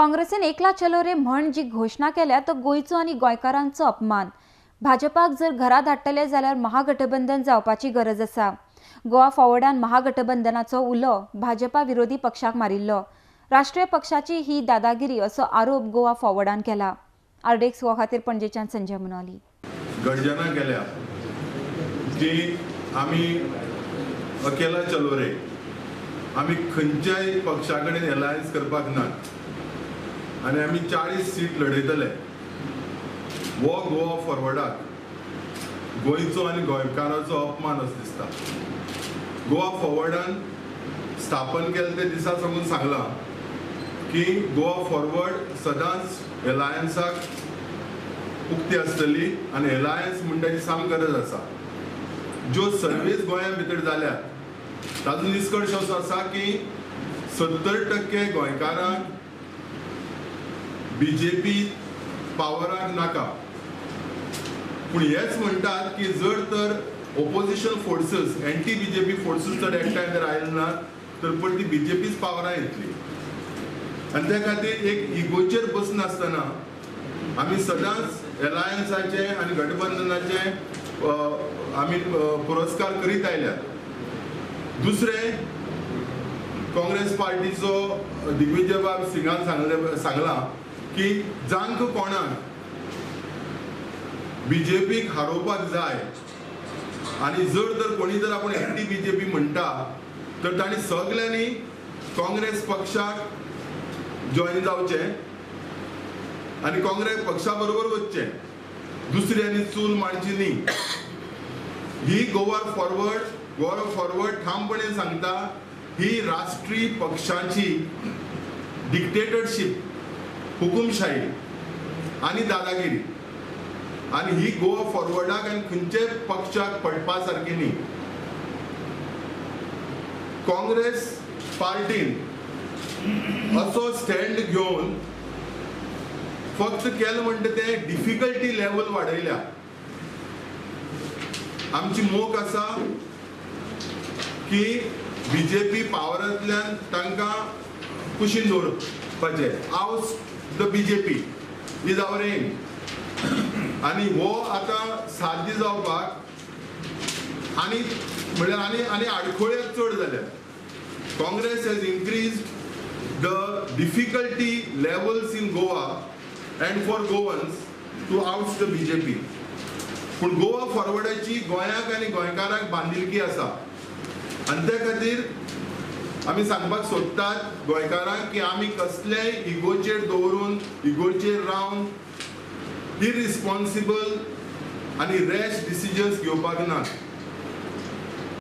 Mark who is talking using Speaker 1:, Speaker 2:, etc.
Speaker 1: काँग्रेसीन एकला चलो रे म्हण जी घोषणा केल्या तो गोयचो आणि गोंयकारांचो अपमान। भाजपाक जर घरा धाडटले जाल्यार महागठबंधन जावपाची गरज आसा। गोवा फॉरवर्डान महागठबंधनाचो उलो भाजपा विरोधी पक्षाक मारिल्लो। राष्ट्रीय पक्षाची ही दादागिरी असो आरोप गोवा फॉरवर्डान केला। आरडेक्स हो खातीर पणजेच्यान संजय मुनाली।
Speaker 2: गर्जना केल्या की आम्ही अकेला चलो रे, आम्ही खंयच्याय पक्षा कडेन अलायन्स करपाक ना आणि आम्ही 40 सीट लढयतले। वो गोवा फॉरवर्डाक गोंयचो आणि गोंयकारांचो अपमान असो दिसता। गोवा फॉरवर्डान स्थापन केले ते दिसा साकून सांगला की गोवा फॉरवर्ड सदांच अलायन्साक उक्ती आसतली आणि अलायन्स म्हणटाची साम गरज आसा। ज्यो सर्वेज गोंया भितर जाल्यात ताजो निष्कर्श असो आसा की 70% गोंयकारांक बीजेपी पावराक नाका, पूण हेच म्हणटात की जर तर opposition forces anti BJP forces जर एकठांय जर आयले ना तर पण ती बीजेपीच पावरां येतली। आनी त्या खातीर एक इगोचेर बसनासतना आमी सदांच अलायन्साचे आनी गठबंधनाचे आमी पुरस्कार करीत आयल्यात। दुसरे, काँग्रेस पार्टीचो दिग्विजय बाब सिंगान सांगला की जांक कोणाक बीजेपीक हारोवपाक जाय आणि जर तर कोणी जर आपण एंटी बीजेपी म्हणटा तर तांणी सगळ्यांनी काँग्रेस पक्षाक जॉईन जावचे आणि काँग्रेस पक्षा बरोबर वचचे, दुसऱ्यांनी चूल मांडची न्ही। ही गोवा फॉरवर्ड ठामपणे सांगता ही राष्ट्रीय पक्षांची डिक्टेटरशिप, हुकुमशाही आणि दादागिरी, आणि ही गोवा फॉरवर्डाक आणि खंयचे पक्षाक पडपा सारखी न्ही। काँग्रेस पार्टीन असो स्टँड घेवन फक्त केलं म्हणटा ते डिफिकल्टी लेवल वाडयल्या। आमची मोख आसा की बीजेपी पावरांतल्यान तांकां कुशीन दवरपाचे। Out the BJP is our aim. आणि हो आता साध्य जावपाक आनी म्हळ्यार आनी आडखळ्यो चड जाल्यात। Congress has increased the difficulty levels in Goa and for Goans to oust the BJP. पण गोवा फॉरवर्डाची गोंयाक आणि गोंयकारांक बांदिलकी आसा आणि त्या खातीर आमी सांगपाक सोदतात गोंयकारांक की आमी कसलेय इगोचेर दवरून इगोचेर रावन इरिस्पॉन्सिबल आणि रॅश डिसिजन्स घेवपाक नात।